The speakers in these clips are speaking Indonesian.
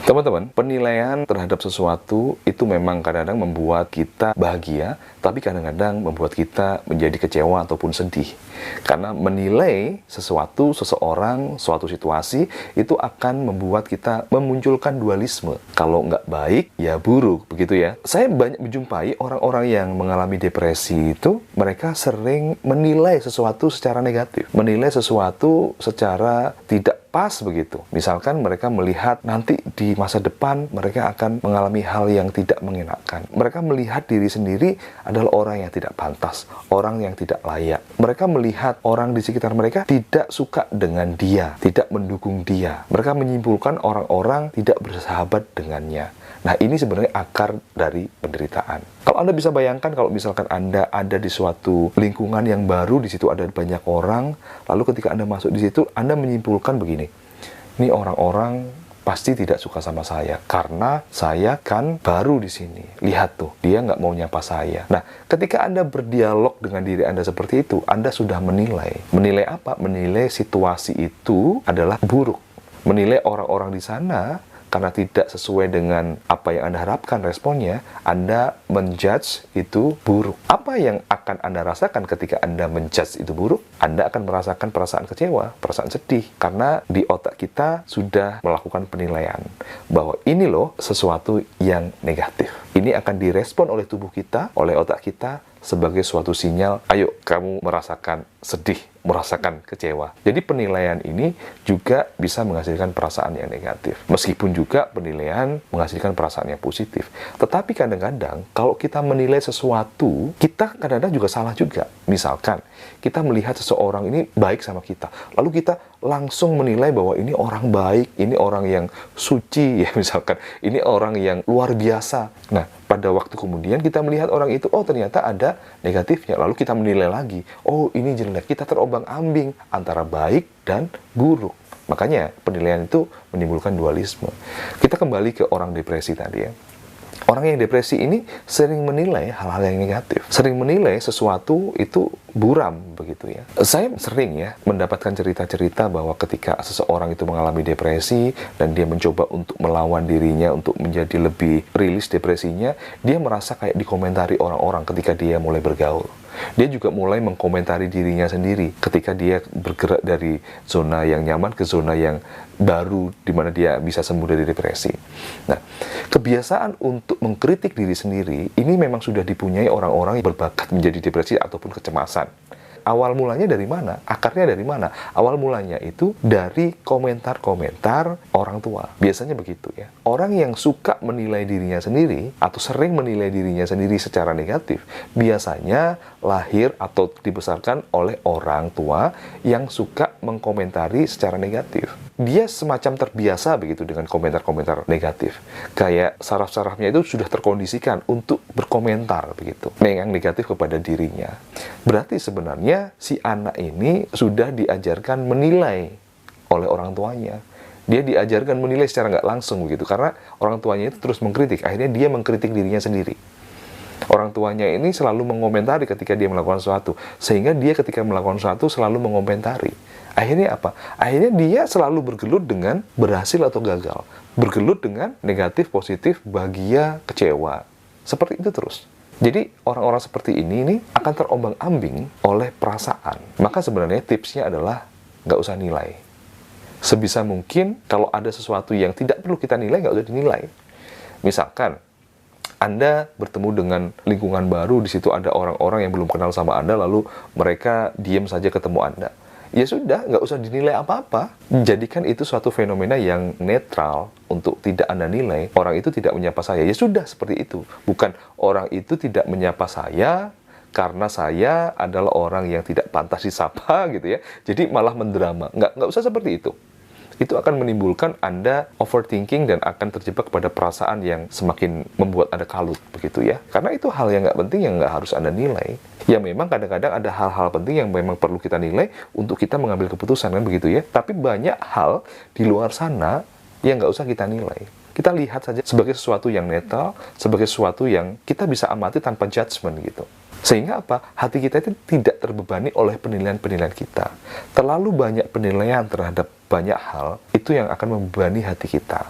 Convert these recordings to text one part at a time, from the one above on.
Teman-teman, penilaian terhadap sesuatu itu memang kadang-kadang membuat kita bahagia, tapi kadang-kadang membuat kita menjadi kecewa ataupun sedih. Karena menilai sesuatu, seseorang, suatu situasi, itu akan membuat kita memunculkan dualisme. Kalau nggak baik, ya buruk, begitu ya. Saya banyak menjumpai orang-orang yang mengalami depresi itu, mereka sering menilai sesuatu secara negatif. Menilai sesuatu secara tidak pas begitu. Misalkan mereka melihat nanti di masa depan mereka akan mengalami hal yang tidak mengenakan. Mereka melihat diri sendiri adalah orang yang tidak pantas, orang yang tidak layak. Mereka melihat orang di sekitar mereka tidak suka dengan dia, tidak mendukung dia. Mereka menyimpulkan orang-orang tidak bersahabat dengannya. Nah, ini sebenarnya akar dari penderitaan. Kalau Anda bisa bayangkan, kalau misalkan Anda ada di suatu lingkungan yang baru, di situ ada banyak orang, lalu ketika Anda masuk di situ, Anda menyimpulkan begini, ini orang-orang pasti tidak suka sama saya, karena saya kan baru di sini. Lihat tuh, dia nggak mau nyapa saya. Nah, ketika Anda berdialog dengan diri Anda seperti itu, Anda sudah menilai. Menilai apa? Menilai situasi itu adalah buruk. Menilai orang-orang di sana karena tidak sesuai dengan apa yang Anda harapkan responnya, Anda menjudge itu buruk. Apa yang akan Anda rasakan ketika Anda menjudge itu buruk? Anda akan merasakan perasaan kecewa, perasaan sedih. Karena di otak kita sudah melakukan penilaian bahwa ini loh sesuatu yang negatif. Ini akan direspon oleh tubuh kita, oleh otak kita, sebagai suatu sinyal, ayo kamu merasakan sedih, merasakan kecewa. Jadi penilaian ini juga bisa menghasilkan perasaan yang negatif. Meskipun juga penilaian menghasilkan perasaan yang positif. Tetapi kadang-kadang kalau kita menilai sesuatu, kita kadang-kadang juga salah juga. Misalkan, kita melihat seseorang ini baik sama kita. Lalu kita langsung menilai bahwa ini orang baik, ini orang yang suci, ya misalkan. Ini orang yang luar biasa. Nah, pada waktu kemudian kita melihat orang itu, oh ternyata ada negatifnya. Lalu kita menilai lagi, oh ini jelek. Kita terombang-ambing antara baik dan buruk. Makanya penilaian itu menimbulkan dualisme. Kita kembali ke orang depresi tadi ya. Orang yang depresi ini sering menilai hal-hal yang negatif. Sering menilai sesuatu itu buram, begitu ya. Saya sering ya mendapatkan cerita-cerita bahwa ketika seseorang itu mengalami depresi dan dia mencoba untuk melawan dirinya untuk menjadi lebih rilis depresinya, dia merasa kayak dikomentari orang-orang ketika dia mulai bergaul. Dia juga mulai mengkomentari dirinya sendiri ketika dia bergerak dari zona yang nyaman ke zona yang baru di mana dia bisa sembuh dari depresi. Nah, kebiasaan untuk mengkritik diri sendiri ini memang sudah dipunyai orang-orang yang berbakat menjadi depresi ataupun kecemasan. Awal mulanya dari mana? Akarnya dari mana? Awal mulanya itu dari komentar-komentar orang tua. Biasanya begitu ya. Orang yang suka menilai dirinya sendiri atau sering menilai dirinya sendiri secara negatif, biasanya lahir atau dibesarkan oleh orang tua yang suka mengkomentari secara negatif. Dia semacam terbiasa begitu dengan komentar-komentar negatif. Kayak saraf-sarafnya itu sudah terkondisikan untuk berkomentar begitu, yang negatif kepada dirinya. Berarti sebenarnya si anak ini sudah diajarkan menilai oleh orang tuanya. Dia diajarkan menilai secara nggak langsung begitu, karena orang tuanya itu terus mengkritik. Akhirnya dia mengkritik dirinya sendiri. Orang tuanya ini selalu mengomentari ketika dia melakukan sesuatu, sehingga dia ketika melakukan sesuatu selalu mengomentari. Akhirnya apa? Akhirnya dia selalu bergelut dengan berhasil atau gagal. Bergelut dengan negatif, positif, bahagia, kecewa. Seperti itu terus. Jadi orang-orang seperti ini akan terombang-ambing oleh perasaan. Maka sebenarnya tipsnya adalah nggak usah nilai. Sebisa mungkin kalau ada sesuatu yang tidak perlu kita nilai, nggak usah dinilai. Misalkan, Anda bertemu dengan lingkungan baru, di situ ada orang-orang yang belum kenal sama Anda, lalu mereka diam saja ketemu Anda. Ya sudah, nggak usah dinilai apa-apa. Jadikan itu suatu fenomena yang netral untuk tidak Anda nilai. Orang itu tidak menyapa saya. Ya sudah, seperti itu. Bukan orang itu tidak menyapa saya karena saya adalah orang yang tidak pantas disapa gitu ya. Jadi malah mendrama. Nggak usah seperti itu. Itu akan menimbulkan Anda overthinking dan akan terjebak pada perasaan yang semakin membuat Anda kalut, begitu ya. Karena itu hal yang nggak penting yang nggak harus Anda nilai. Ya memang kadang-kadang ada hal-hal penting yang memang perlu kita nilai untuk kita mengambil keputusan, kan begitu ya. Tapi banyak hal di luar sana yang nggak usah kita nilai. Kita lihat saja sebagai sesuatu yang netral, sebagai sesuatu yang kita bisa amati tanpa judgement gitu. Sehingga apa? Hati kita itu tidak terbebani oleh penilaian-penilaian kita. Terlalu banyak penilaian terhadap banyak hal, itu yang akan membebani hati kita.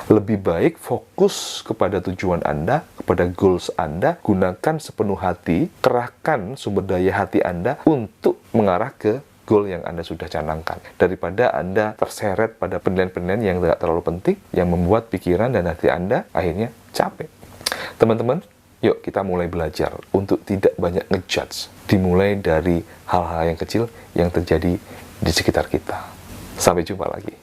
Lebih baik fokus kepada tujuan Anda, kepada goals Anda, gunakan sepenuh hati, kerahkan sumber daya hati Anda untuk mengarah ke goal yang Anda sudah canangkan. Daripada Anda terseret pada penilaian-penilaian yang tidak terlalu penting, yang membuat pikiran dan hati Anda akhirnya capek. Teman-teman, yuk kita mulai belajar untuk tidak banyak ngejudge. Dimulai dari hal-hal yang kecil yang terjadi di sekitar kita. Sampai jumpa lagi.